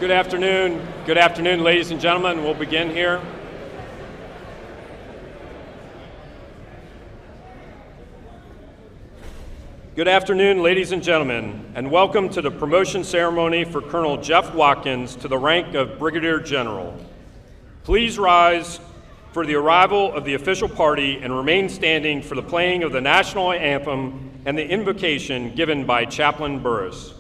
Good afternoon. Good afternoon, ladies and gentlemen. We'll begin here. Good afternoon, ladies and gentlemen, and welcome to the promotion ceremony for Colonel Jeff Watkins to the rank of Brigadier General. Please rise for the arrival of the official party and remain standing for the playing of the national anthem and the invocation given by Chaplain Burris.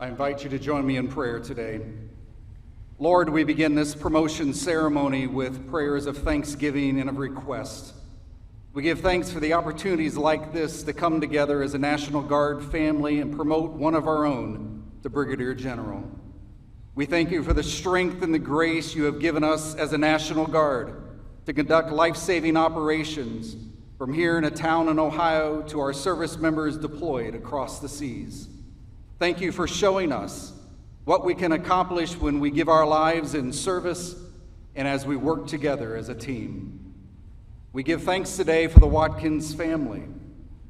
I invite you to join me in prayer today. Lord, we begin this promotion ceremony with prayers of thanksgiving and of request. We give thanks for the opportunities like this to come together as a National Guard family and promote one of our own to Brigadier General. We thank you for the strength and the grace you have given us as a National Guard to conduct life-saving operations from here in a town in Ohio to our service members deployed across the seas. Thank you for showing us what we can accomplish when we give our lives in service and as we work together as a team. We give thanks today for the Watkins family,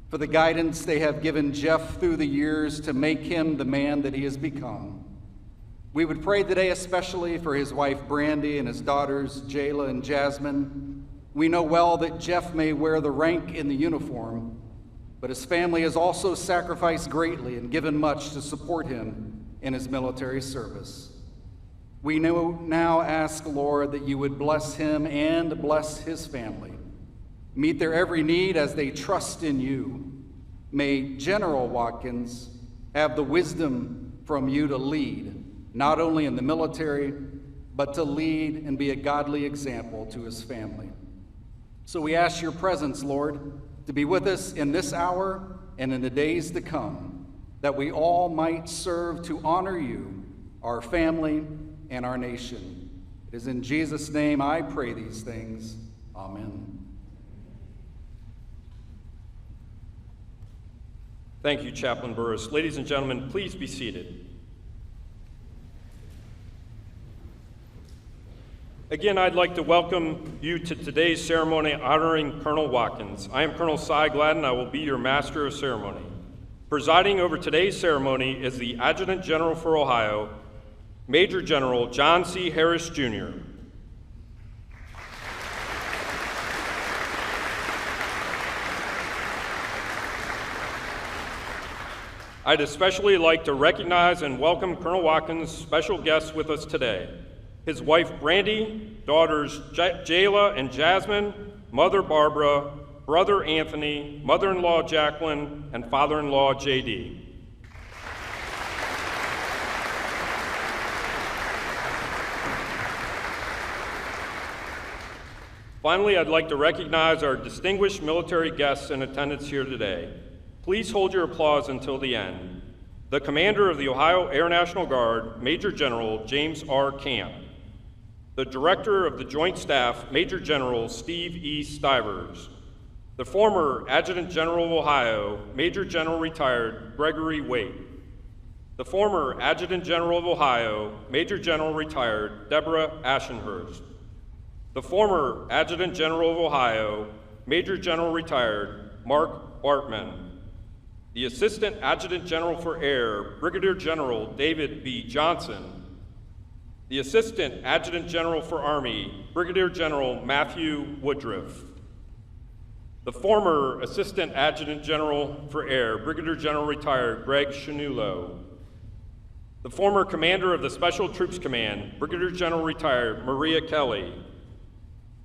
for the guidance they have given Jeff through the years to make him the man that he has become. We would pray today especially for his wife Brandy and his daughters Jayla and Jasmine. We know well that Jeff may wear the rank in the uniform, but his family has also sacrificed greatly and given much to support him in his military service. We now ask, Lord, that you would bless him and bless his family. Meet their every need as they trust in you. May General Watkins have the wisdom from you to lead, not only in the military, but to lead and be a godly example to his family. So we ask your presence, Lord, to be with us in this hour and in the days to come, that we all might serve to honor you, our family, and our nation. It is in Jesus' name I pray these things. Amen. Thank you, Chaplain Burris. Ladies and gentlemen, please be seated. Again, I'd like to welcome you to today's ceremony honoring Colonel Watkins. I am Colonel Cy Gladden. I will be your Master of Ceremony. Presiding over today's ceremony is the Adjutant General for Ohio, Major General John C. Harris, Jr. I'd especially like to recognize and welcome Colonel Watkins' special guests with us today. His wife Brandy, daughters Jayla and Jasmine, mother Barbara, brother Anthony, mother-in-law Jacqueline, and father-in-law J.D. Finally, I'd like to recognize our distinguished military guests in attendance here today. Please hold your applause until the end. the Commander of the Ohio Air National Guard, Major General James R. Camp, the Director of the Joint Staff, Major General Steve E. Stivers, the former Adjutant General of Ohio, Major General Retired Gregory Waite, the former Adjutant General of Ohio, Major General Retired Deborah Ashenhurst, the former Adjutant General of Ohio, Major General Retired Mark Bartman, the Assistant Adjutant General for Air, Brigadier General David B. Johnson, the Assistant Adjutant General for Army, Brigadier General Matthew Woodruff, the former Assistant Adjutant General for Air, Brigadier General Retired Greg Shanulo, the former Commander of the Special Troops Command, Brigadier General Retired Maria Kelly,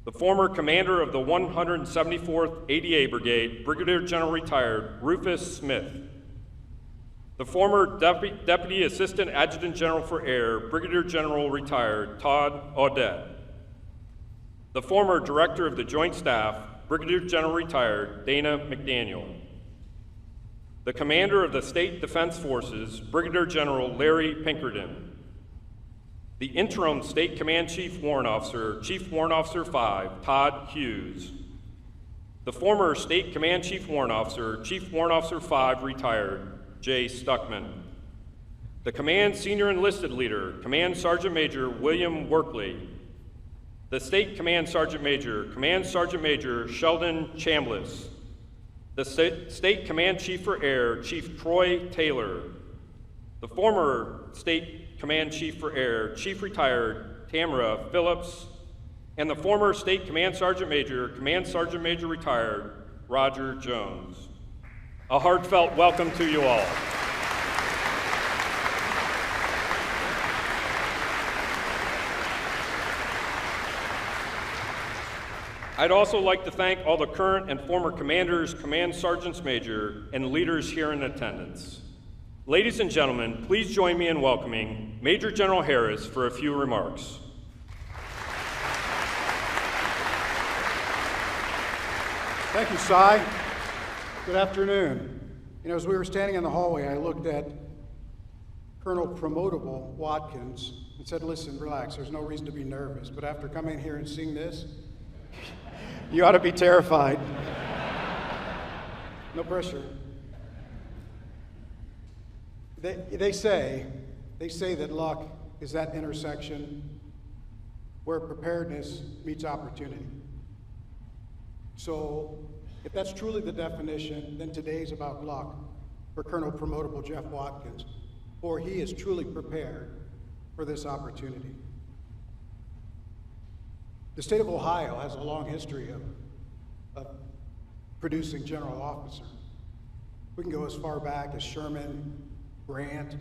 the former Commander of the 174th ADA Brigade, Brigadier General Retired Rufus Smith, the former Deputy Assistant Adjutant General for Air, Brigadier General Retired Todd Audette, the former Director of the Joint Staff, Brigadier General Retired Dana McDaniel, the Commander of the State Defense Forces, Brigadier General Larry Pinkerton, the Interim State Command Chief Warrant Officer 5, Todd Hughes, the former State Command Chief Warrant Officer 5, Retired Jay Stuckman, the Command Senior Enlisted Leader, Command Sergeant Major William Workley, the State Command Sergeant Major Sheldon Chambliss, the State Command Chief for Air, Chief Troy Taylor, the former State Command Chief for Air, Chief Retired Tamara Phillips, and the former State Command Sergeant Major Retired Roger Jones. A heartfelt welcome to you all. I'd also like to thank all the current and former commanders, command sergeants major, and leaders here in attendance. Ladies and gentlemen, please join me in welcoming Major General Harris for a few remarks. Thank you, Cy. Good afternoon. You know, as we were standing in the hallway, I looked at Colonel Promotable Watkins and said, listen, relax, there's no reason to be nervous. But after coming here and seeing this, you ought to be terrified. No pressure. They say that luck is that intersection where preparedness meets opportunity. So if that's truly the definition, then today's about luck for Colonel Promotable Jeff Watkins, for he is truly prepared for this opportunity. The state of Ohio has a long history of producing general officers. We can go as far back as Sherman, Grant,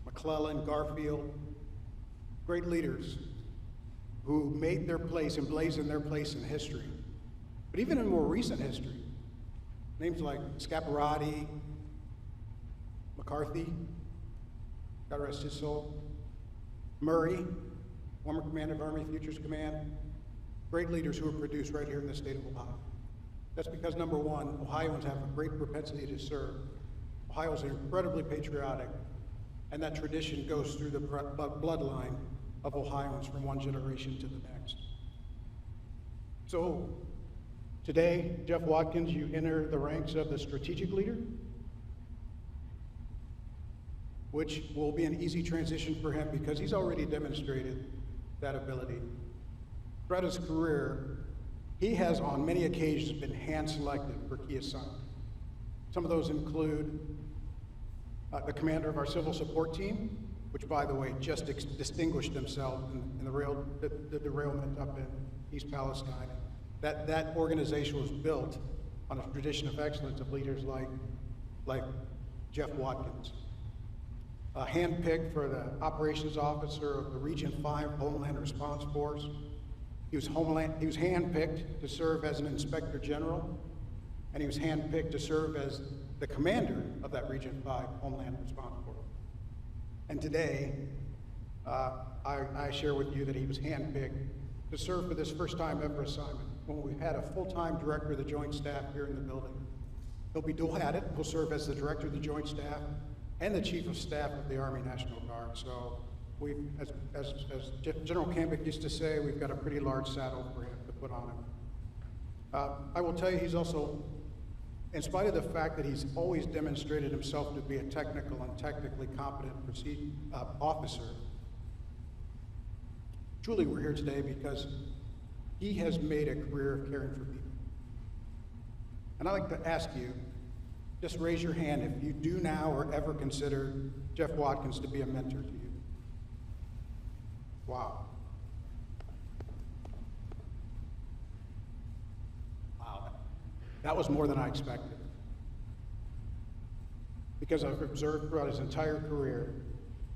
McClellan, Garfield, great leaders who made their place, emblazoned their place in history. But even in more recent history, names like Scaparrotti, McCarthy, God rest his soul, Murray, former commander of Army Futures Command, great leaders who were produced right here in the state of Ohio. That's because, number one, Ohioans have a great propensity to serve. Ohio's incredibly patriotic, and that tradition goes through the bloodline of Ohioans from one generation to the next. So today, Jeff Watkins, you enter the ranks of the strategic leader, which will be an easy transition for him because he's already demonstrated that ability. Throughout his career, he has on many occasions been hand-selected for key assignments. Some of those include the commander of our civil support team, which, by the way, just distinguished themselves in the derailment up in East Palestine. That organization was built on a tradition of excellence of leaders like Jeff Watkins. Handpicked for the operations officer of the Region 5 Homeland Response Force. He was handpicked to serve as an inspector general, and he was handpicked to serve as the commander of that Region 5 Homeland Response Force. And today, I share with you that he was handpicked to serve for this first time ever assignment, when we've had a full-time director of the Joint Staff here in the building. He'll be dual-hatted. He'll serve as the director of the Joint Staff and the Chief of Staff of the Army National Guard. So we've, as General Campick used to say, we've got a pretty large saddle for him to put on him. I will tell you, he's also, in spite of the fact that he's always demonstrated himself to be a technical and technically competent officer, truly we're here today because he has made a career of caring for people. And I'd like to ask you, just raise your hand if you do now or ever consider Jeff Watkins to be a mentor to you. Wow. Wow. That was more than I expected. Because I've observed throughout his entire career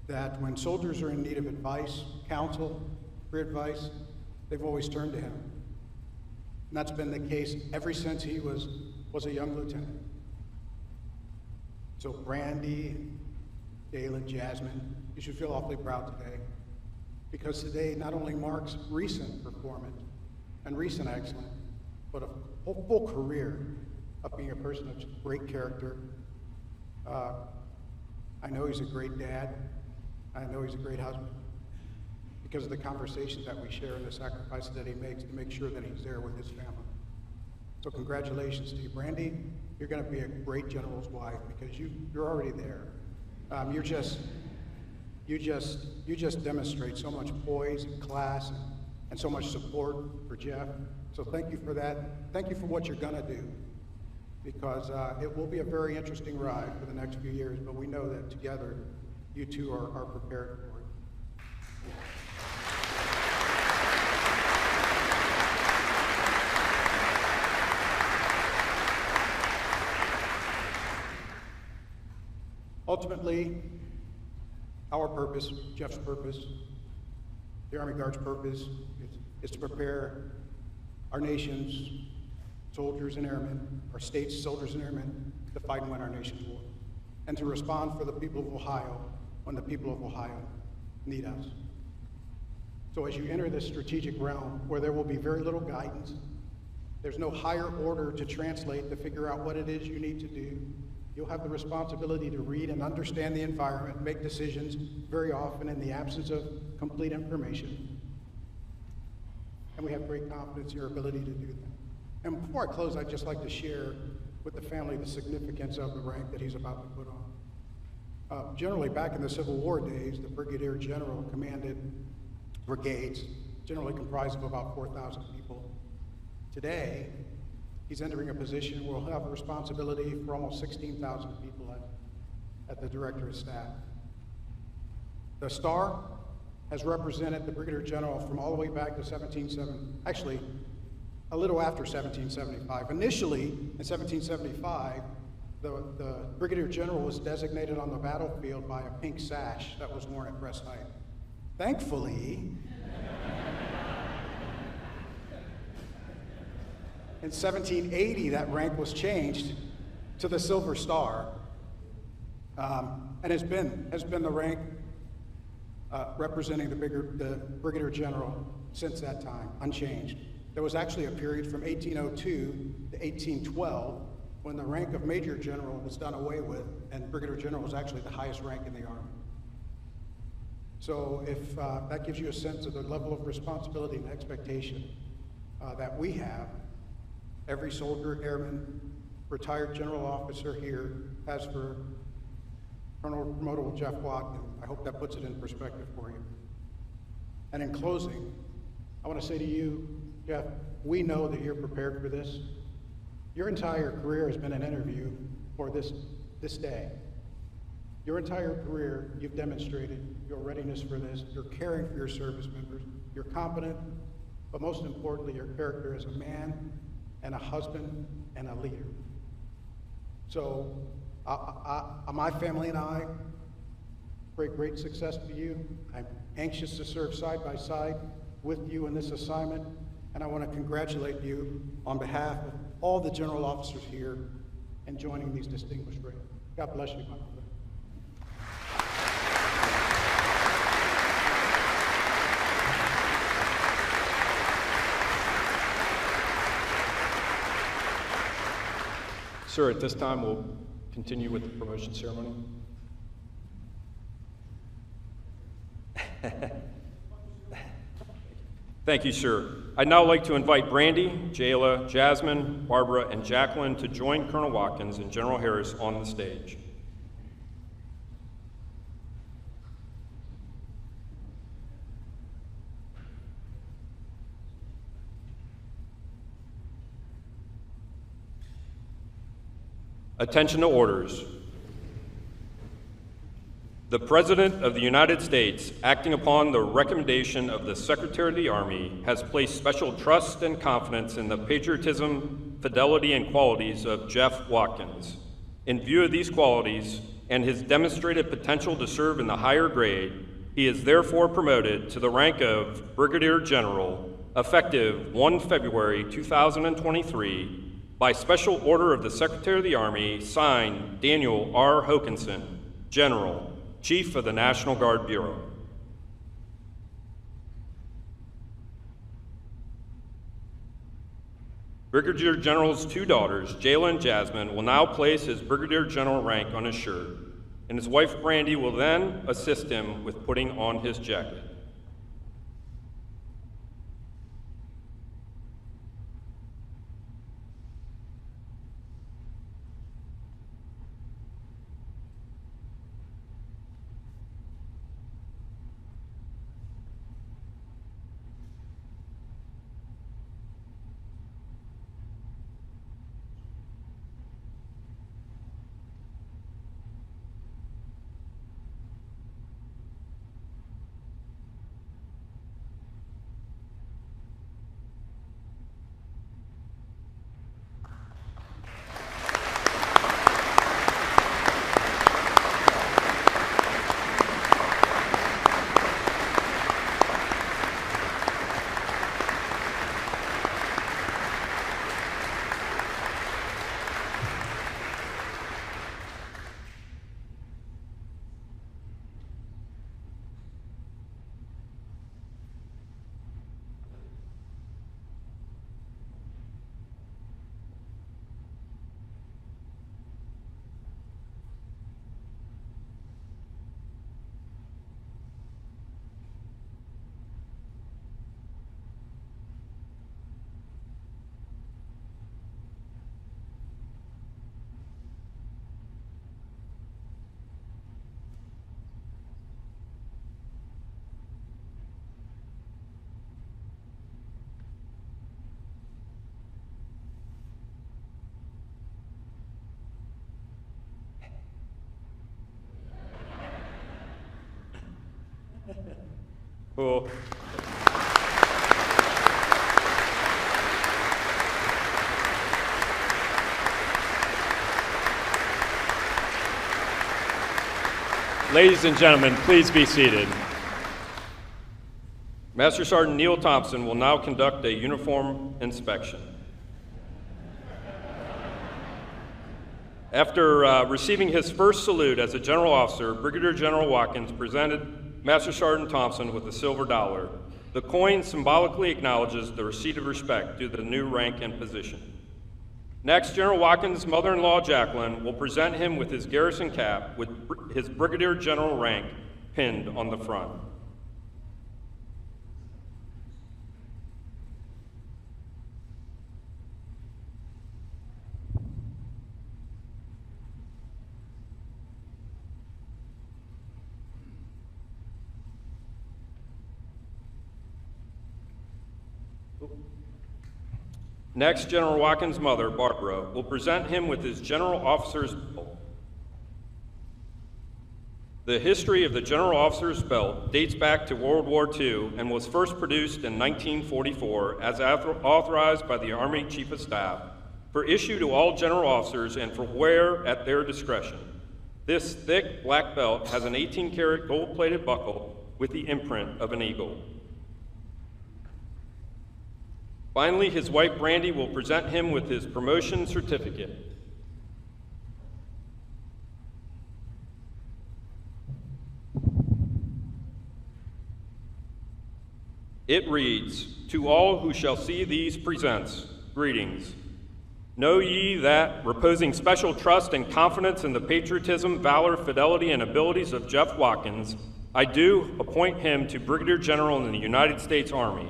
that when soldiers are in need of advice, counsel, career advice, they've always turned to him. And that's been the case ever since he was a young lieutenant. So Brandy, Galen, Jasmine, you should feel awfully proud today, because today not only marks recent performance and recent excellence, but a full career of being a person of great character. I know he's a great dad. I know he's a great husband, because of the conversations that we share and the sacrifices that he makes to make sure that he's there with his family. So congratulations to you, Brandy. You're going to be a great general's wife, because you're already there. You just demonstrate so much poise and class and so much support for Jeff. So thank you for that. Thank you for what you're going to do, because it will be a very interesting ride for the next few years, but we know that together you two are prepared for it. Ultimately, our purpose, Jeff's purpose, the Army Guard's purpose is to prepare our nation's soldiers and airmen, our state's soldiers and airmen, to fight and win our nation's war, and to respond for the people of Ohio when the people of Ohio need us. So as you enter this strategic realm where there will be very little guidance, there's no higher order to translate to figure out what it is you need to do, you'll have the responsibility to read and understand the environment, make decisions very often in the absence of complete information. And we have great confidence in your ability to do that. And before I close, I'd just like to share with the family the significance of the rank that he's about to put on. Generally, back in the Civil War days, the Brigadier General commanded brigades, generally comprised of about 4,000 people. Today, he's entering a position where he'll have a responsibility for almost 16,000 people at the Director of Staff. The Star has represented the Brigadier General from all the way back to 1770, actually a little after 1775. Initially, in 1775, the Brigadier General was designated on the battlefield by a pink sash that was worn at breast height. Thankfully, in 1780, that rank was changed to the Silver Star, and has been the rank representing the Brigadier General since that time, unchanged. There was actually a period from 1802 to 1812 when the rank of Major General was done away with, and Brigadier General was actually the highest rank in the Army. So if that gives you a sense of the level of responsibility and expectation that we have, every soldier, airman, retired general officer here has for Colonel Promotable Jeff Watkins. I hope that puts it in perspective for you. And in closing, I want to say to you, Jeff, we know that you're prepared for this. Your entire career has been an interview for this day. Your entire career, you've demonstrated your readiness for this. You're caring for your service members. You're competent, but most importantly, your character as a man and a husband and a leader. So my family and I pray great success to you. I'm anxious to serve side by side with you in this assignment, and I want to congratulate you on behalf of all the general officers here in joining these distinguished ranks. God bless you, my brother. Sir, at this time, we'll continue with the promotion ceremony. Thank you, sir. I'd now like to invite Brandy, Jayla, Jasmine, Barbara, and Jacqueline to join Colonel Watkins and General Harris on the stage. Attention to orders. The President of the United States, acting upon the recommendation of the Secretary of the Army, has placed special trust and confidence in the patriotism, fidelity, and qualities of Jeff Watkins. In view of these qualities and his demonstrated potential to serve in the higher grade, he is therefore promoted to the rank of Brigadier General, effective 1 February 2023, by special order of the Secretary of the Army, signed Daniel R. Hokanson, General, Chief of the National Guard Bureau. Brigadier General's two daughters, Jayla and Jasmine, will now place his Brigadier General rank on his shirt, and his wife Brandy will then assist him with putting on his jacket. Cool. Ladies and gentlemen, please be seated. Master Sergeant Neil Thompson will now conduct a uniform inspection. After receiving his first salute as a general officer, Brigadier General Watkins presented Master Sergeant Thompson with a silver dollar. The coin symbolically acknowledges the receipt of respect due to the new rank and position. Next, General Watkins' mother-in-law, Jacqueline, will present him with his garrison cap with his Brigadier General rank pinned on the front. Next, General Watkins' mother, Barbara, will present him with his General Officer's Belt. The history of the General Officer's Belt dates back to World War II and was first produced in 1944 as authorized by the Army Chief of Staff for issue to all general officers and for wear at their discretion. This thick black belt has an 18-karat gold-plated buckle with the imprint of an eagle. Finally, his wife Brandy will present him with his promotion certificate. It reads, "To all who shall see these presents, greetings. Know ye that, reposing special trust and confidence in the patriotism, valor, fidelity, and abilities of Jeff Watkins, I do appoint him to Brigadier General in the United States Army.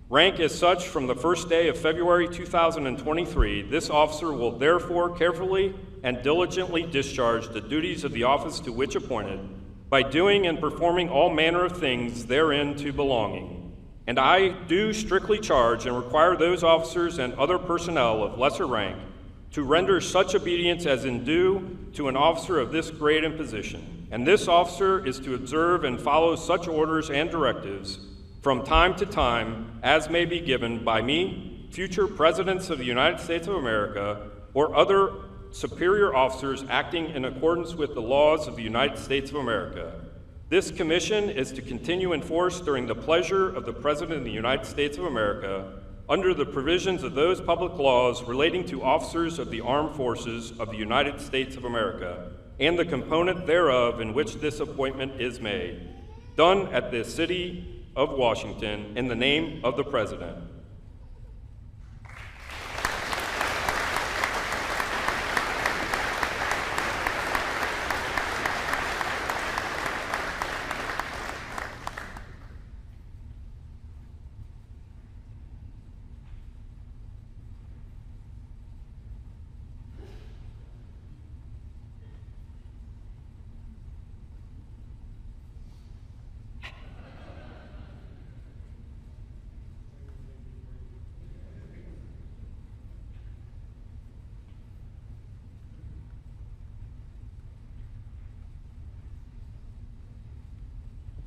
Rank as such from the first day of February 2023, this officer will therefore carefully and diligently discharge the duties of the office to which appointed, by doing and performing all manner of things therein to belonging. And I do strictly charge and require those officers and other personnel of lesser rank to render such obedience as is due to an officer of this grade and position. And this officer is to observe and follow such orders and directives from time to time as may be given by me, future presidents of the United States of America, or other superior officers acting in accordance with the laws of the United States of America. This commission is to continue in force during the pleasure of the President of the United States of America, under the provisions of those public laws relating to officers of the armed forces of the United States of America, and the component thereof in which this appointment is made, done at the city of Washington in the name of the President.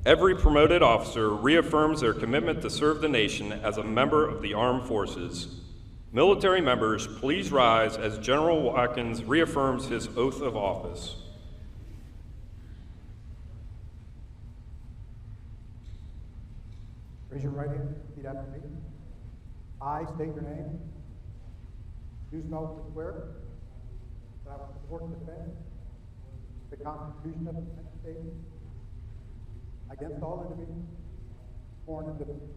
Every promoted officer reaffirms their commitment to serve the nation as a member of the armed forces. Military members, please rise as General Watkins reaffirms his oath of office. Raise your right hand, repeat after me. I state your name. Do solemnly swear that I will support and defend the Constitution of the United States against all enemies, foreign and domestic.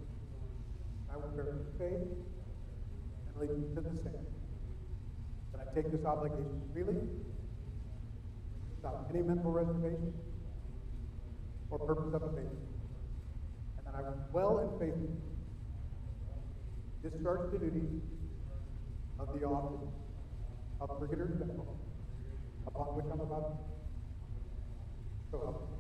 I will bear true faith and allegiance to the same. That I take this obligation freely, without any mental reservation or purpose of evasion, and that I will well and faithfully discharge the duties of the office of Brigadier General, upon which I'm about to. So help me.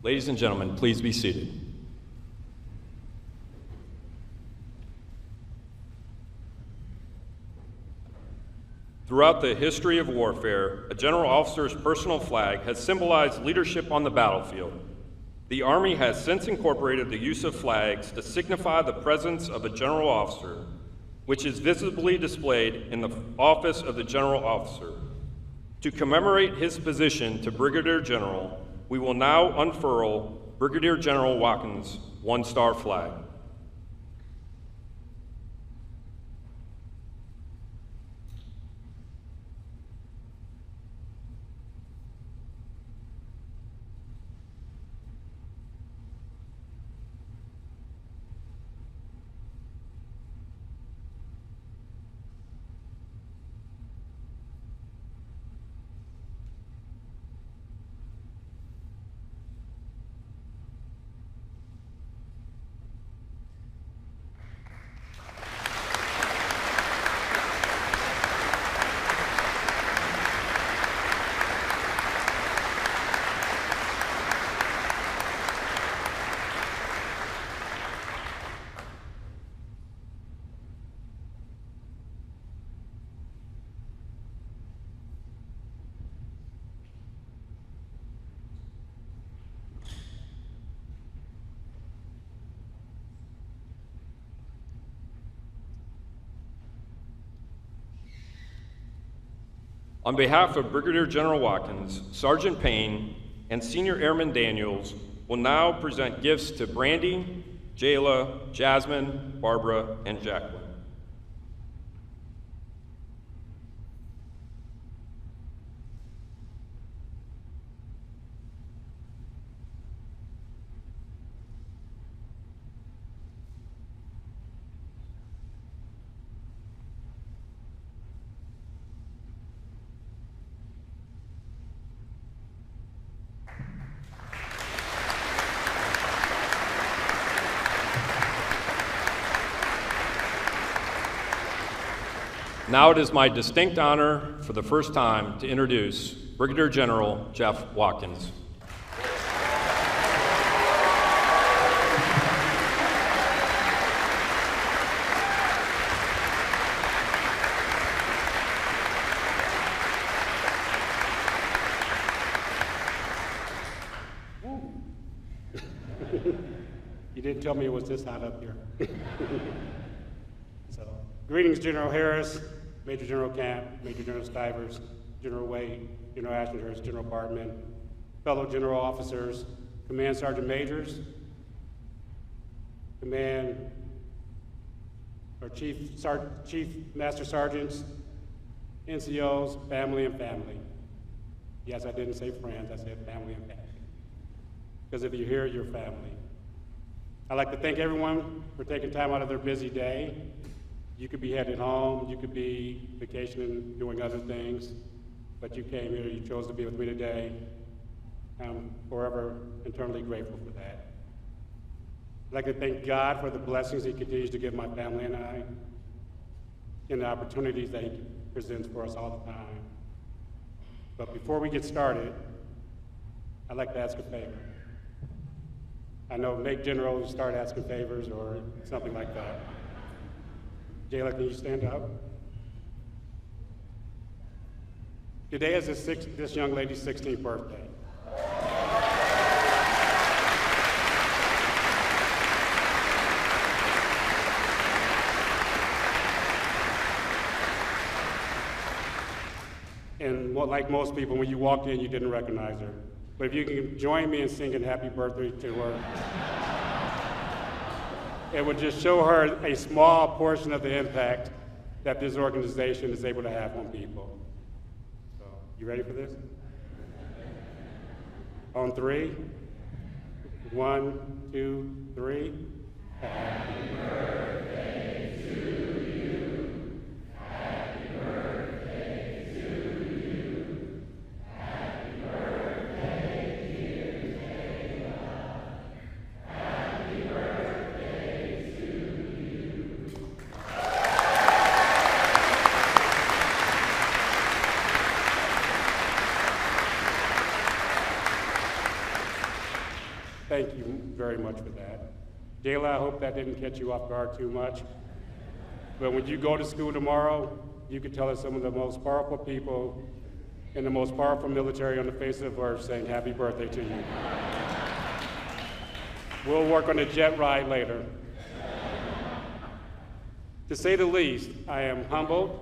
Ladies and gentlemen, please be seated. Throughout the history of warfare, a general officer's personal flag has symbolized leadership on the battlefield. The Army has since incorporated the use of flags to signify the presence of a general officer, which is visibly displayed in the office of the general officer. To commemorate his position to Brigadier General, we will now unfurl Brigadier General Watkins' one-star flag. On behalf of Brigadier General Watkins, Sergeant Payne, and Senior Airman Daniels, will now present gifts to Brandy, Jayla, Jasmine, Barbara, and Jacqueline. Now it is my distinct honor for the first time to introduce Brigadier General Jeff Watkins. You didn't tell me it was this hot up here. So, greetings, General Harris, Major General Camp, Major General Stivers, General Wade, General Ashton-Hurst, General Bartman, fellow general officers, Command Sergeant Majors, Command, or Chief Master Sergeants, NCOs, family and family. Yes, I didn't say friends, I said family and family. Because if you're here, you're family. I'd like to thank everyone for taking time out of their busy day. You could be headed home, you could be vacationing, doing other things, but you came here, you chose to be with me today. I'm forever eternally grateful for that. I'd like to thank God for the blessings He continues to give my family and I, and the opportunities that He presents for us all the time. But before we get started, I'd like to ask a favor. I know make generals start asking favors or something like that. Jayla, can you stand up? Today is this young lady's 16th birthday. And like most people, when you walked in, you didn't recognize her. But if you can join me in singing happy birthday to her, it would just show her a small portion of the impact that this organization is able to have on people. So, you ready for this? On three. 1, 2, 3. Happy birthday to you. Happy birthday to you. Happy birthday, dear Jayla. Happy birthday to you. Thank you very much for that. Jayla, I hope that didn't catch you off guard too much. But when you go to school tomorrow, you can tell us some of the most powerful people in the most powerful military on the face of the earth saying happy birthday to you. We'll work on the jet ride later. To say the least, I am humbled,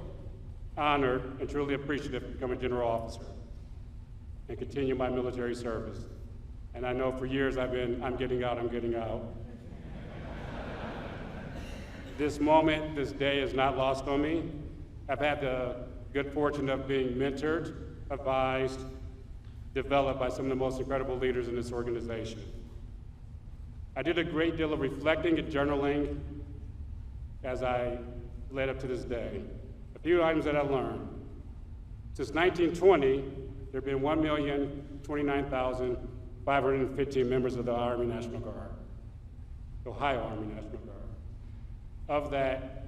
honored, and truly appreciative to become a general officer and continue my military service. And I know for years I'm getting out. This moment, this day is not lost on me. I've had the good fortune of being mentored, advised, developed by some of the most incredible leaders in this organization. I did a great deal of reflecting and journaling as I led up to this day. A few items that I learned. Since 1920, there have been 1,029,515 members of the Army National Guard, the Ohio Army National Guard. Of that,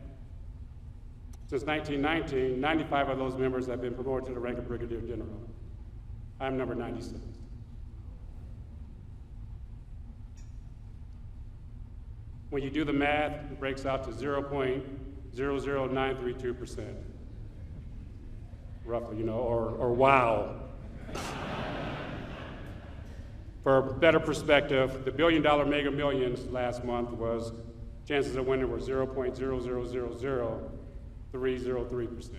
since 1919, 95 of those members have been promoted to the rank of Brigadier General. I'm number 96. When you do the math, it breaks out to 0.00932%. Roughly, or wow. For a better perspective, the $1 billion Mega Millions last month was, chances of winning were 0.0000303%.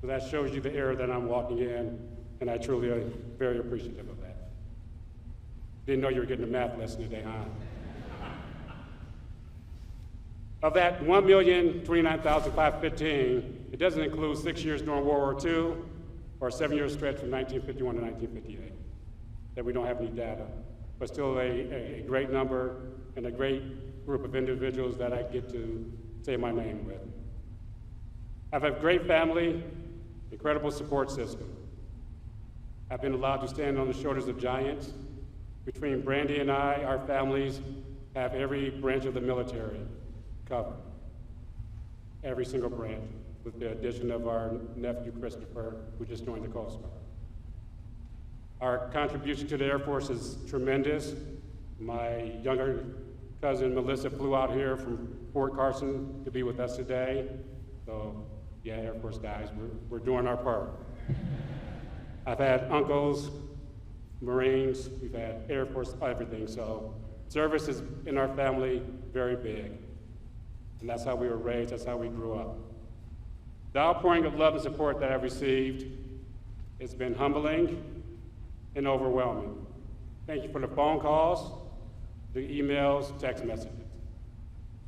So that shows you the era that I'm walking in, and I truly am very appreciative of that. Didn't know you were getting a math lesson today, huh? Of that 1,029,515, it doesn't include 6 years during World War II or a 7-year stretch from 1951 to 1958 that we don't have any data, but still a great number and a great group of individuals that I get to say my name with. I have a great family, incredible support system. I've been allowed to stand on the shoulders of giants. Between Brandy and I, our families have every branch of the military covered. Every single branch, with the addition of our nephew Christopher, who just joined the Coast Guard. Our contribution to the Air Force is tremendous. My younger cousin Melissa flew out here from Fort Carson to be with us today. So yeah, Air Force guys, we're doing our part. I've had uncles, Marines, we've had Air Force, everything. So service is in our family very big. And that's how we were raised, that's how we grew up. The outpouring of love and support that I've received has been humbling and overwhelming. Thank you for the phone calls, the emails, text messages.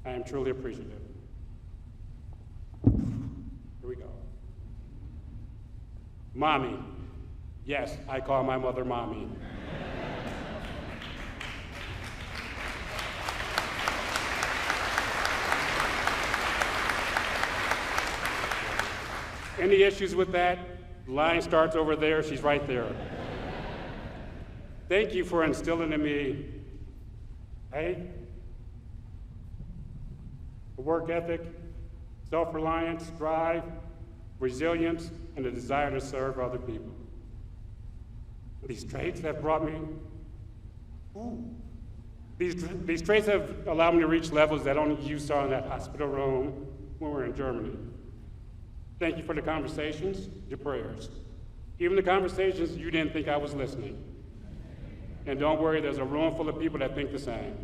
I am truly appreciative. Here we go. Mommy. Yes, I call my mother Mommy. Any issues with that? The line starts over there, she's right there. Thank you for instilling in me, hey, a work ethic, self-reliance, drive, resilience, and a desire to serve other people. These traits have brought me, these traits have allowed me to reach levels that only you saw in that hospital room when we were in Germany. Thank you for the conversations, your prayers. Even the conversations you didn't think I was listening. And don't worry, there's a room full of people that think the same.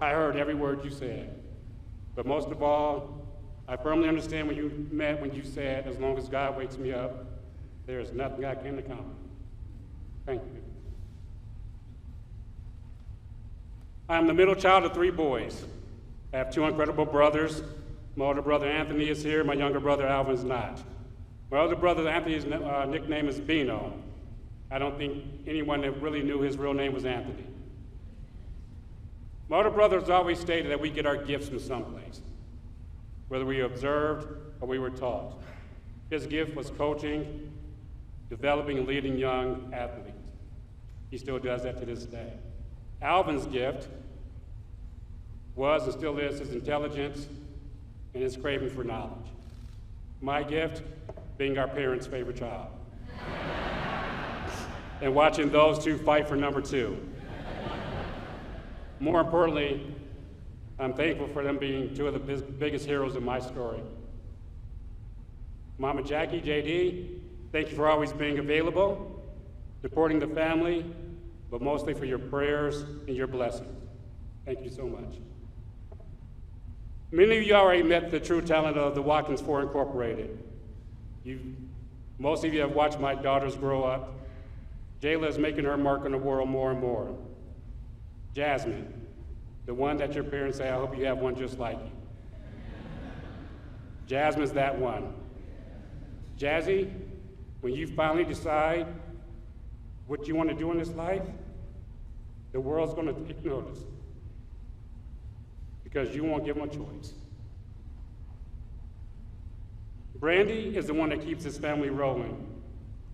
I heard every word you said. But most of all, I firmly understand when you said, as long as God wakes me up, there is nothing I can accomplish. Thank you. I'm the middle child of 3 boys. I have 2 incredible brothers. My older brother Anthony is here, my younger brother Alvin's not. My older brother Anthony's nickname is Bino. I don't think anyone that really knew his real name was Anthony. My older brother has always stated that we get our gifts from someplace, whether we observed or we were taught. His gift was coaching, developing and leading young athletes. He still does that to this day. Alvin's gift was and still is his intelligence and his craving for knowledge. My gift, being our parents' favorite child. And watching those 2 fight for number 2. More importantly, I'm thankful for them being 2 of the biggest heroes in my story. Mama Jackie, JD, thank you for always being available, supporting the family, but mostly for your prayers and your blessings. Thank you so much. Many of you already met the true talent of the Watkins 4 Incorporated. Most of you have watched my daughters grow up. Jayla is making her mark on the world more and more. Jasmine, the one that your parents say, I hope you have one just like you. Jasmine's that one. Jazzy, when you finally decide what you want to do in this life, the world's going to take notice. Because you won't give them a choice. Brandy is the one that keeps this family rolling.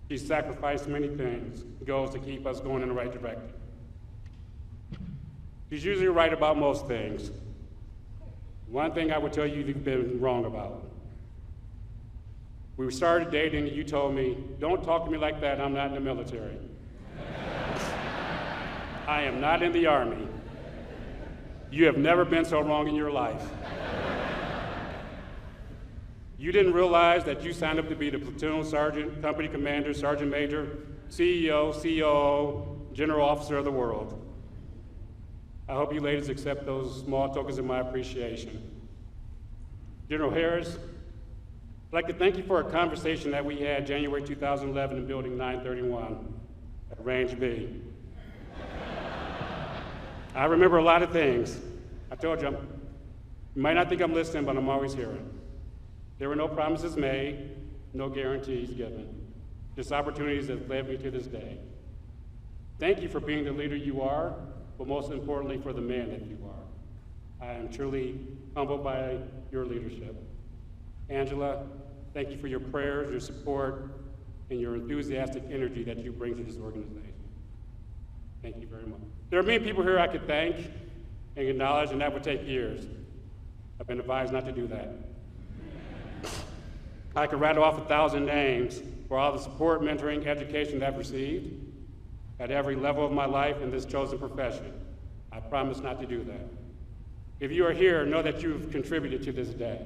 She's sacrificed many things, goals to keep us going in the right direction. She's usually right about most things. One thing I would tell you you've been wrong about. We started dating and you told me, don't talk to me like that, I'm not in the military. I am not in the Army. You have never been so wrong in your life. You didn't realize that you signed up to be the platoon sergeant, company commander, sergeant major, CEO, COO, general officer of the world. I hope you ladies accept those small tokens of my appreciation. General Harris, I'd like to thank you for a conversation that we had January 2011 in Building 931. at Range B. I remember a lot of things. I told you, you might not think I'm listening, but I'm always hearing. There were no promises made, no guarantees given, just opportunities that led me to this day. Thank you for being the leader you are, but most importantly for the man that you are. I am truly humbled by your leadership. Angela, thank you for your prayers, your support, and your enthusiastic energy that you bring to this organization. Thank you very much. There are many people here I could thank and acknowledge, and that would take years. I've been advised not to do that. I could rattle off 1,000 names for all the support, mentoring, education that I've received at every level of my life in this chosen profession. I promise not to do that. If you are here, know that you've contributed to this day.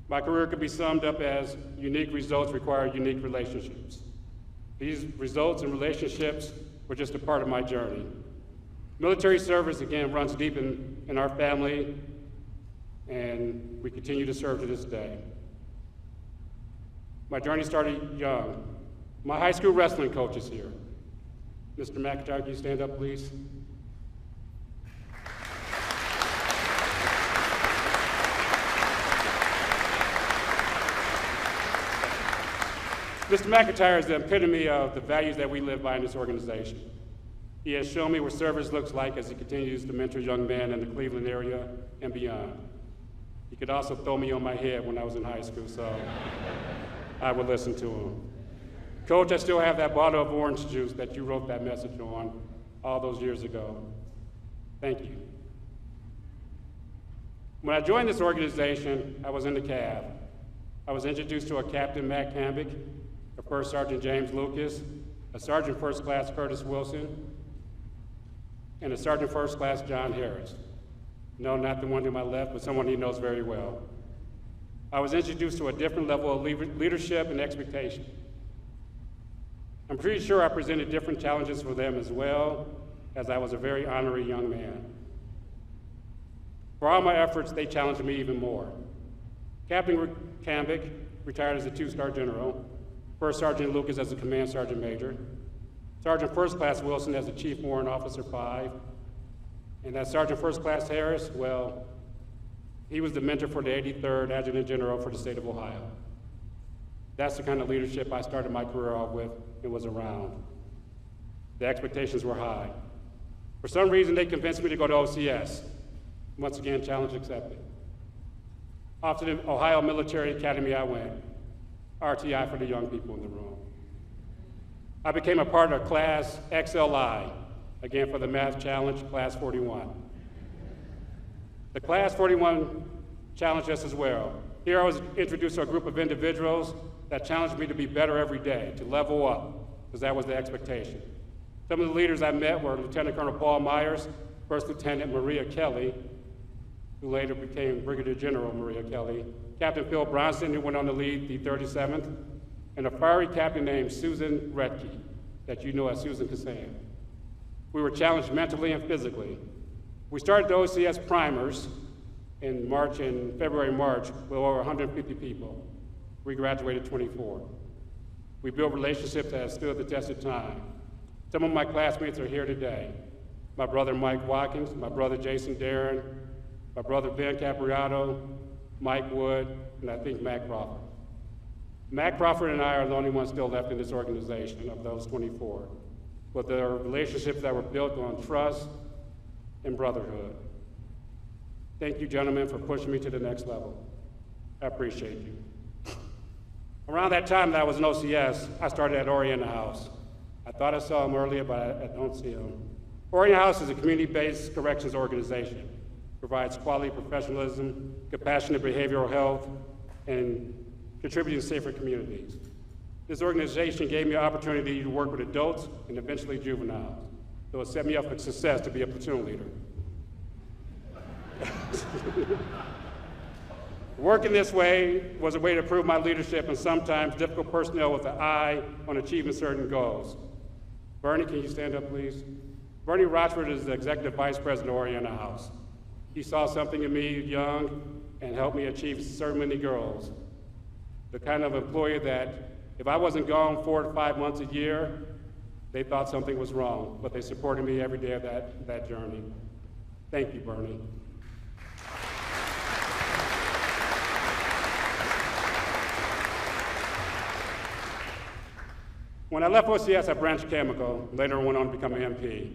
My career could be summed up as unique results require unique relationships. These results and relationships were just a part of my journey. Military service, again, runs deep in our family, and we continue to serve to this day. My journey started young. My high school wrestling coach is here. Mr. McIntyre, can you stand up, please? Mr. McIntyre is the epitome of the values that we live by in this organization. He has shown me what service looks like as he continues to mentor young men in the Cleveland area and beyond. He could also throw me on my head when I was in high school, so I would listen to him. Coach, I still have that bottle of orange juice that you wrote that message on all those years ago. Thank you. When I joined this organization, I was in the CAV. I was introduced to a Captain Matt Cambick, a First Sergeant James Lucas, a Sergeant First Class Curtis Wilson, and a Sergeant First Class John Harris. No, not the one to my left, but someone he knows very well. I was introduced to a different level of leadership and expectation. I'm pretty sure I presented different challenges for them as well, as I was a very honorary young man. For all my efforts, they challenged me even more. Captain Cambick retired as a 2-star general, First Sergeant Lucas as a Command Sergeant Major, Sergeant First Class Wilson as a Chief Warrant Officer 5, and that Sergeant First Class Harris, well, he was the mentor for the 83rd Adjutant General for the state of Ohio. That's the kind of leadership I started my career off with and was around. The expectations were high. For some reason, they convinced me to go to OCS. Once again, challenge accepted. Off to the Ohio Military Academy I went, RTI for the young people in the room. I became a part of Class XLI, again for the Math Challenge, Class 41. The Class 41 challenged us as well. Here I was introduced to a group of individuals that challenged me to be better every day, to level up, because that was the expectation. Some of the leaders I met were Lieutenant Colonel Paul Myers, First Lieutenant Maria Kelly, who later became Brigadier General Maria Kelly, Captain Phil Bronson, who went on to lead the 37th, and a fiery captain named Susan Retke, that you know as Susan Kassan. We were challenged mentally and physically. We started the OCS primers in February, March, with over 150 people. We graduated 24. We built relationships that have stood the test of time. Some of my classmates are here today. My brother Mike Watkins, my brother Jason Darren, my brother Ben Capriato, Mike Wood, and I think Matt Crawford. Matt Crawford and I are the only ones still left in this organization of those 24, but there are relationships that were built on trust and brotherhood. Thank you, gentlemen, for pushing me to the next level. I appreciate you. Around that time that I was in OCS, I started at Oriental House. I thought I saw him earlier, but I don't see him. Oriental House is a community-based corrections organization. Provides quality professionalism, compassionate behavioral health, and contributing to safer communities. This organization gave me an opportunity to work with adults and eventually juveniles. So it set me up for success to be a platoon leader. Working this way was a way to prove my leadership and sometimes difficult personnel with an eye on achieving certain goals. Bernie, can you stand up, please? Bernie Rochford is the Executive Vice President of Oriental House. He saw something in me young and helped me achieve so many goals. The kind of employee that if I wasn't gone 4 to 5 months a year, They thought something was wrong, but they supported me every day of that journey. Thank you, Bernie. When I left OCS, I branched chemical, later went on to become an MP.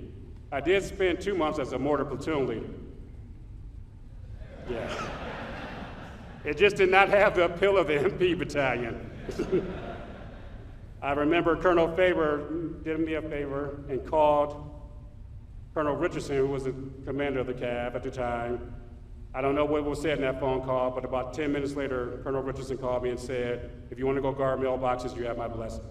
I did spend 2 months as a mortar platoon leader. Yeah. It just did not have the appeal of the MP battalion. I remember Colonel Faber did me a favor and called Colonel Richardson, who was the commander of the CAV at the time. I don't know what was said in that phone call, but about 10 minutes later, Colonel Richardson called me and said, if you want to go guard mailboxes, you have my blessing.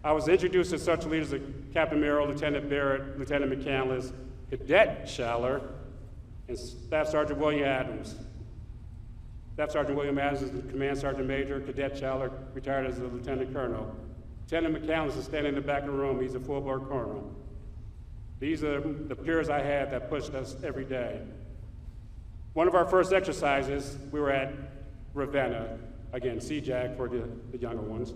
I was introduced to such leaders as Captain Merrill, Lieutenant Barrett, Lieutenant McCandless, Cadet Schaller, and Staff Sergeant William Adams. Staff Sergeant William Adams is the Command Sergeant Major. Cadet Schaller retired as a Lieutenant Colonel. Lieutenant McCandless is standing in the back of the room. He's a full-board Colonel. These are the peers I had that pushed us every day. One of our first exercises, we were at Ravenna, again, CJAC for the younger ones.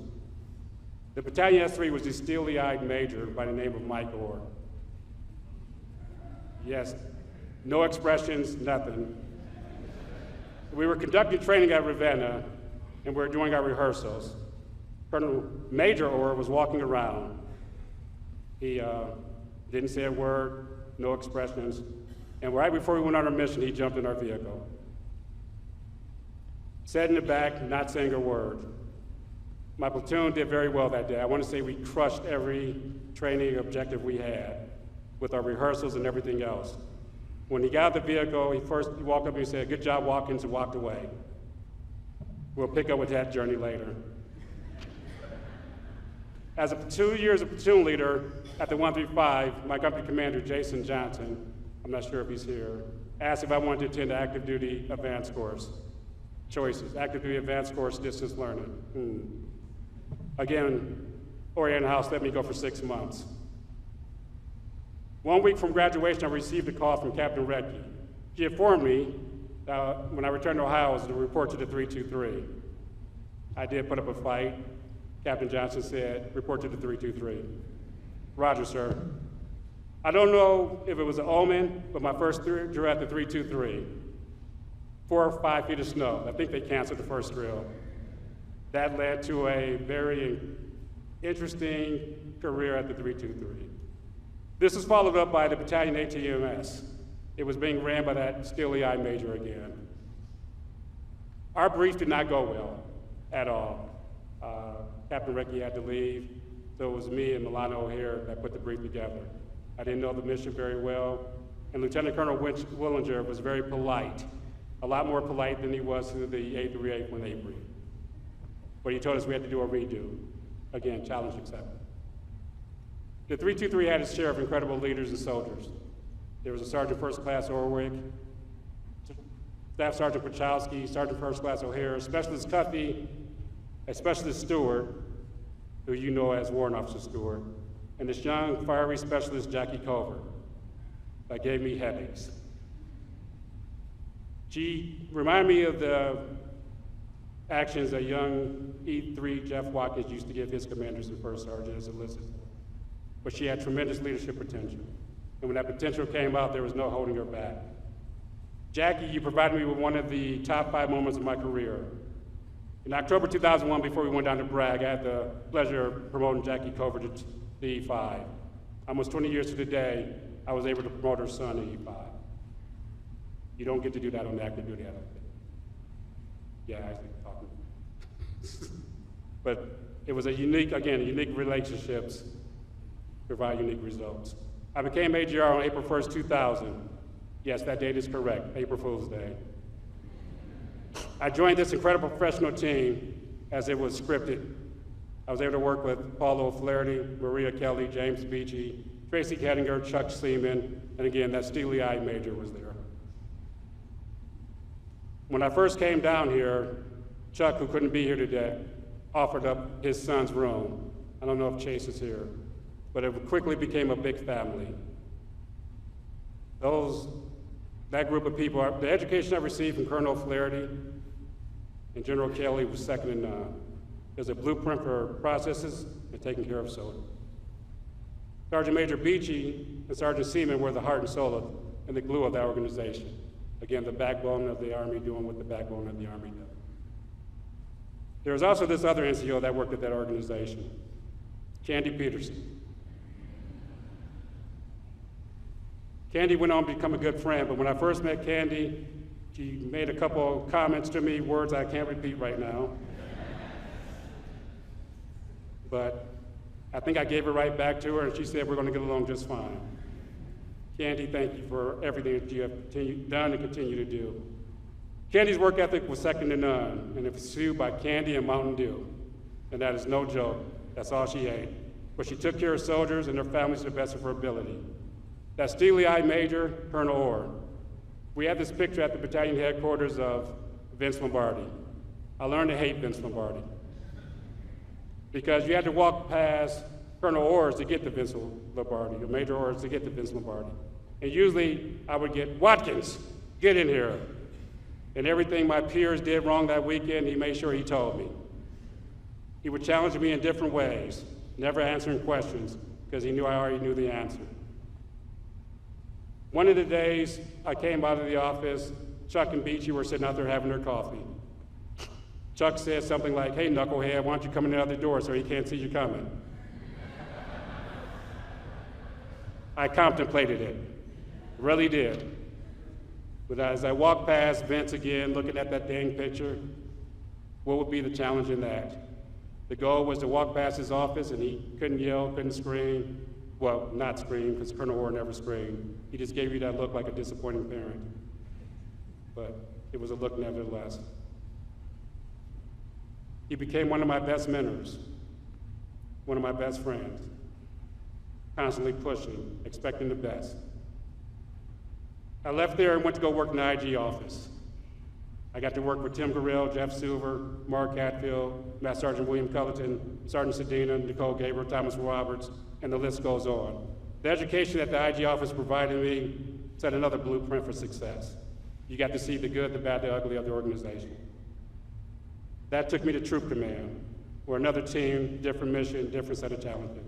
The Battalion S3 was the steely-eyed major by the name of Mike Orr. Yes, no expressions, nothing. We were conducting training at Ravenna, and we were doing our rehearsals. Colonel Major Orr was walking around. He didn't say a word, no expressions, and right before we went on our mission, he jumped in our vehicle. Sat in the back, not saying a word. My platoon did very well that day. I want to say we crushed every training objective we had with our rehearsals and everything else. When he got out of the vehicle, he walked up and he said, "Good job, Watkins," and walked away. We'll pick up with that journey later. As 2 years as a platoon leader at the 135, my company commander, Jason Johnson, I'm not sure if he's here, asked if I wanted to attend the active duty advanced course. Choices: active duty advanced course, distance learning. Again, Oriental House let me go for 6 months. 1 week from graduation, I received a call from Captain Recchi. She informed me that when I returned to Ohio, I was to report to the 323. I did put up a fight. Captain Johnson said, "Report to the 323. Roger, sir. I don't know if it was an omen, but my first drill at the 323. 4 or 5 feet of snow. I think they canceled the first drill. That led to a very interesting career at the 323. This was followed up by the Battalion ATMS. It was being ran by that steely-eyed major again. Our brief did not go well at all. Captain Recchi had to leave, so it was me and Milano O'Hare that put the brief together. I didn't know the mission very well, and Lieutenant Colonel Willinger was very polite, a lot more polite than he was to the 838 when they briefed. But he told us we had to do a redo. Again, challenge accepted. The 323 had its share of incredible leaders and soldiers. There was a Sergeant First Class Orwick, Staff Sergeant Pachowski, Sergeant First Class O'Hare, Specialist Cuffey, a Specialist Stewart, who you know as Warrant Officer Stewart, and this young, fiery Specialist Jackie Culver that gave me headaches. She reminded me of the actions that young E3 Jeff Watkins used to give his commanders and first sergeant as enlisted. But she had tremendous leadership potential. And when that potential came out, there was no holding her back. Jackie, you provided me with one of the top 5 moments of my career. In October 2001, before we went down to Bragg, I had the pleasure of promoting Jackie Culver to the E5. Almost 20 years to the day, I was able to promote her son to E5. You don't get to do that on active duty, I don't think. Yeah, I think talking. But it was a unique relationships provide unique results. I became AGR on April 1st, 2000. Yes, that date is correct, April Fool's Day. I joined this incredible professional team as it was scripted. I was able to work with Paul O'Flaherty, Maria Kelly, James Beachy, Tracy Kettinger, Chuck Seaman, and again, that steely-eyed major was there. When I first came down here, Chuck, who couldn't be here today, offered up his son's room. I don't know if Chase is here, but it quickly became a big family. That group of people, the education I received from Colonel Flaherty and General Kelly was second to none. There's a blueprint for processes and taking care of soldiers. Sergeant Major Beachy and Sergeant Seaman were the heart and soul and the glue of that organization. Again, the backbone of the Army doing what the backbone of the Army does. There was also this other NCO that worked at that organization, Candy Peterson. Candy went on to become a good friend, but when I first met Candy, she made a couple comments to me, words I can't repeat right now. But I think I gave it right back to her, and she said we're going to get along just fine. Candy, thank you for everything that you have done and continue to do. Candy's work ethic was second to none, and it was fueled by candy and Mountain Dew. And that is no joke. That's all she ate. But she took care of soldiers and their families to the best of her ability. That steely-eyed Major, Colonel Orr. We had this picture at the battalion headquarters of Vince Lombardi. I learned to hate Vince Lombardi because you had to walk past Colonel Orrs to get to Vince Lombardi, or Major Orrs to get to Vince Lombardi. And usually I would get, Watkins, get in here. And everything my peers did wrong that weekend, he made sure he told me. He would challenge me in different ways, never answering questions, because he knew I already knew the answer. One of the days I came out of the office, Chuck and Beachy were sitting out there having their coffee. Chuck said something like, hey, knucklehead, why don't you come in the other door so he can't see you coming? I contemplated it, really did. But as I walked past Vince again, looking at that dang picture, what would be the challenge in that? The goal was to walk past his office and he couldn't yell, couldn't scream. Well, not scream, because Colonel Orr never screamed. He just gave you that look like a disappointing parent. But it was a look nevertheless. He became one of my best mentors, one of my best friends, constantly pushing, expecting the best. I left there and went to go work in the IG office. I got to work with Tim Gorell, Jeff Silver, Mark Hatfield, Master Sergeant William Cullerton, Sergeant Sedina, Nicole Gabriel, Thomas Roberts, and the list goes on. The education that the IG office provided me set another blueprint for success. You got to see the good, the bad, the ugly of the organization. That took me to Troop Command, where another team, different mission, different set of challenges.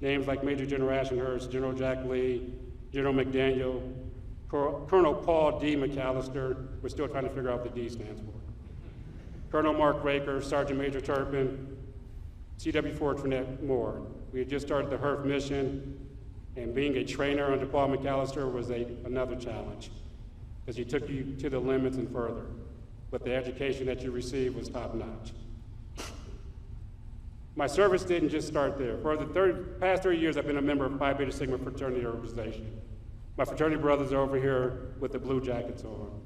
Names like Major General Ashenhurst, General Jack Lee, General McDaniel, Colonel Paul D. McAllister, we're still trying to figure out what the D stands for. Colonel Mark Raker, Sergeant Major Turpin, CW4 Trinette Moore. We had just started the HERF mission, and being a trainer under Paul McAllister was another challenge, because he took you to the limits and further. But the education that you received was top-notch. My service didn't just start there. For the past 30 years, I've been a member of Phi Beta Sigma fraternity organization. My fraternity brothers are over here with the blue jackets on.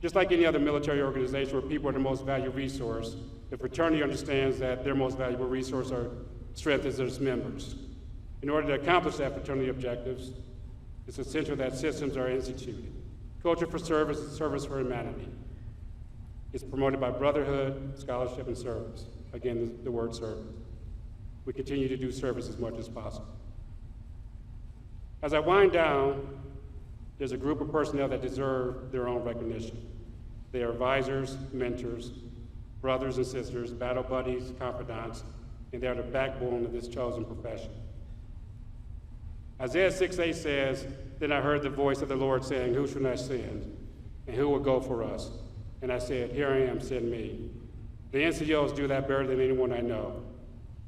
Just like any other military organization where people are the most valuable resource, the fraternity understands that their most valuable resource or strength is its members. In order to accomplish that fraternity objectives, it's essential that systems are instituted. Culture for service is service for humanity. It's promoted by brotherhood, scholarship, and service. Again, the word service. We continue to do service as much as possible. As I wind down, there's a group of personnel that deserve their own recognition. They are advisors, mentors, brothers and sisters, battle buddies, confidants, and they are the backbone of this chosen profession. Isaiah 6:8 says, then I heard the voice of the Lord saying, who shall I send? And who will go for us? And I said, here I am, send me. The NCOs do that better than anyone I know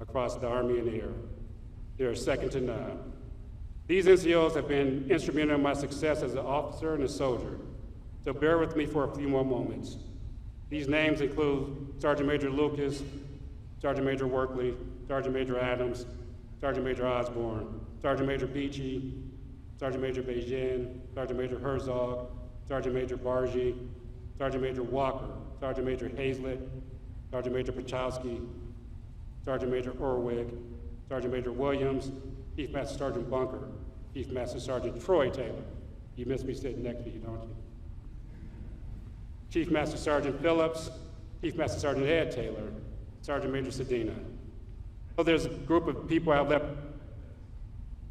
across the Army and the Air. They are second to none. These NCOs have been instrumental in my success as an officer and a soldier, so bear with me for a few more moments. These names include Sergeant Major Lucas, Sergeant Major Workley, Sergeant Major Adams, Sergeant Major Osborne, Sergeant Major Beachy, Sergeant Major Beijing, Sergeant Major Herzog, Sergeant Major Bargy, Sergeant Major Walker, Sergeant Major Hazlett, Sergeant Major Pachowski, Sergeant Major Orwig, Sergeant Major Williams, Chief Master Sergeant Bunker, Chief Master Sergeant Troy Taylor. You miss me sitting next to you, don't you? Chief Master Sergeant Phillips, Chief Master Sergeant Ed Taylor, Sergeant Major Sedina. So there's a group of people I've left,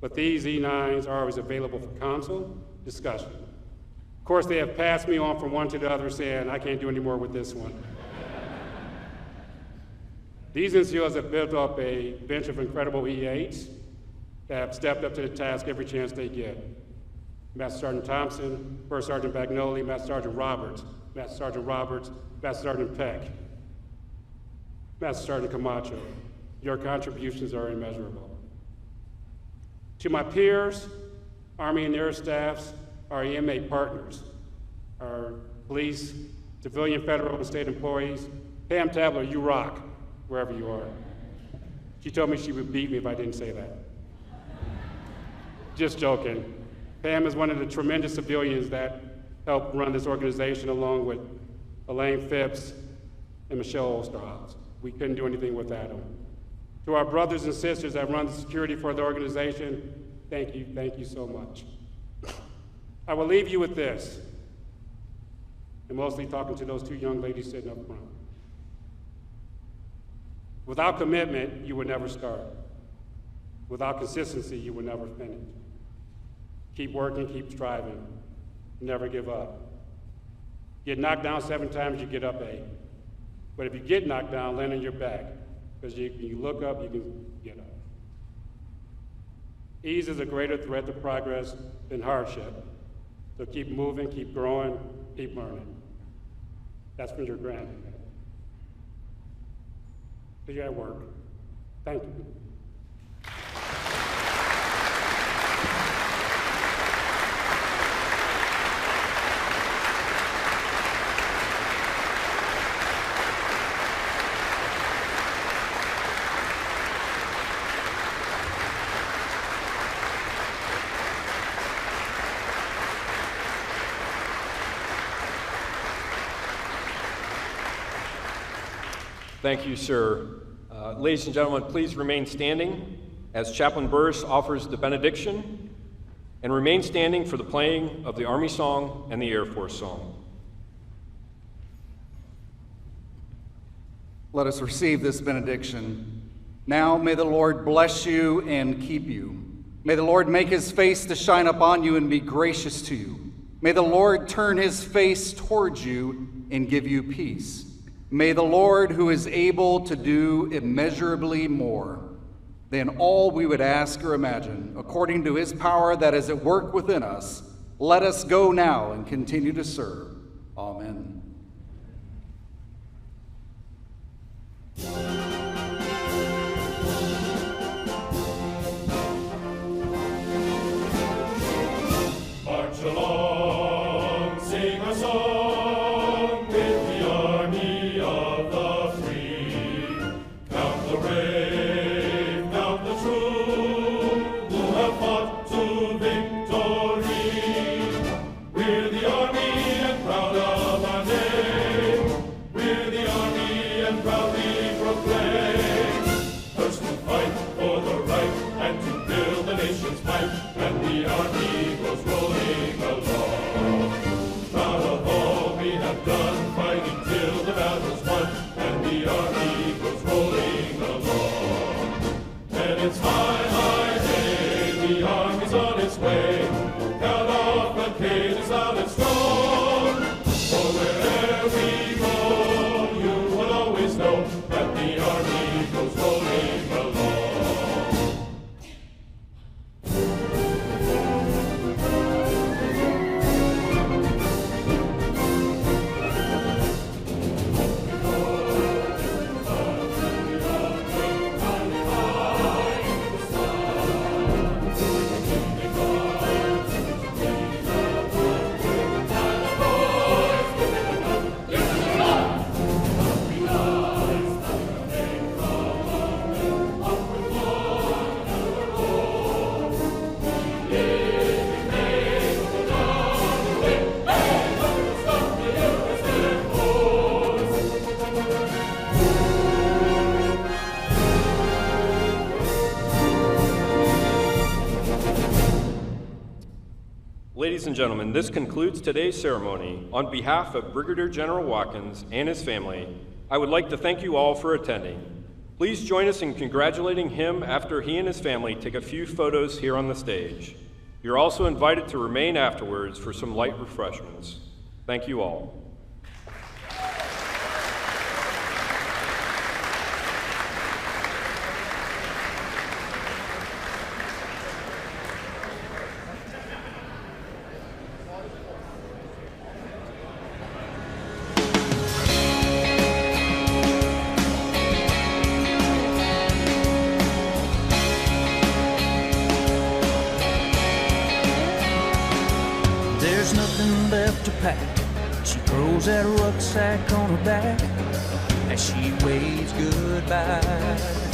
but these E9s are always available for counsel, discussion. Of course, they have passed me on from one to the other saying, I can't do any more with this one. These NCOs have built up a bench of incredible E8s that have stepped up to the task every chance they get. Master Sergeant Thompson, First Sergeant Bagnoli, Master Sergeant Roberts, Master Sergeant Peck, Master Sergeant Camacho. Your contributions are immeasurable. To my peers, Army and Air staffs, our EMA partners, our police, civilian, federal, and state employees, Pam Tabler, you rock, wherever you are. She told me she would beat me if I didn't say that. Just joking. Pam is one of the tremendous civilians that helped run this organization along with Elaine Phipps and Michelle Osterhaus. We couldn't do anything without them. To our brothers and sisters that run the security for the organization, thank you so much. I will leave you with this, and mostly talking to those two young ladies sitting up front. Without commitment, you would never start. Without consistency, you would never finish. Keep working, keep striving, never give up. Get knocked down 7 times, you get up 8. But if you get knocked down, land on your back, because you look up, you can get up. Ease is a greater threat to progress than hardship. So keep moving, keep growing, keep learning. That's from your granddad. So you're at work. Thank you. Thank you, sir. Ladies and gentlemen, please remain standing as Chaplain Burris offers the benediction, and remain standing for the playing of the Army song and the Air Force song. Let us receive this benediction. Now may the Lord bless you and keep you. May the Lord make his face to shine upon you and be gracious to you. May the Lord turn his face towards you and give you peace. May the Lord, who is able to do immeasurably more than all we would ask or imagine, according to his power that is at work within us, let us go now and continue to serve. Amen. March along, sing a song with the army of the free. Count the brave, count the true, who have fought to victory. We're the army and proud of our name. We're the army and proudly proclaim. First to fight for the right and to build the nation's might, and the army goes rolling along. Proud of all we have done, fighting till the battle's won, and the army goes rolling along. And it's high, high, hey, the army's on its way. Count off the cadence loud and strong. For wherever we go, you will always know that the army goes rolling along. Ladies and gentlemen, this concludes today's ceremony. On behalf of Brigadier General Watkins and his family, I would like to thank you all for attending. Please join us in congratulating him after he and his family take a few photos here on the stage. You're also invited to remain afterwards for some light refreshments. Thank you all. left to pack. She throws that rucksack on her back as she waves goodbye.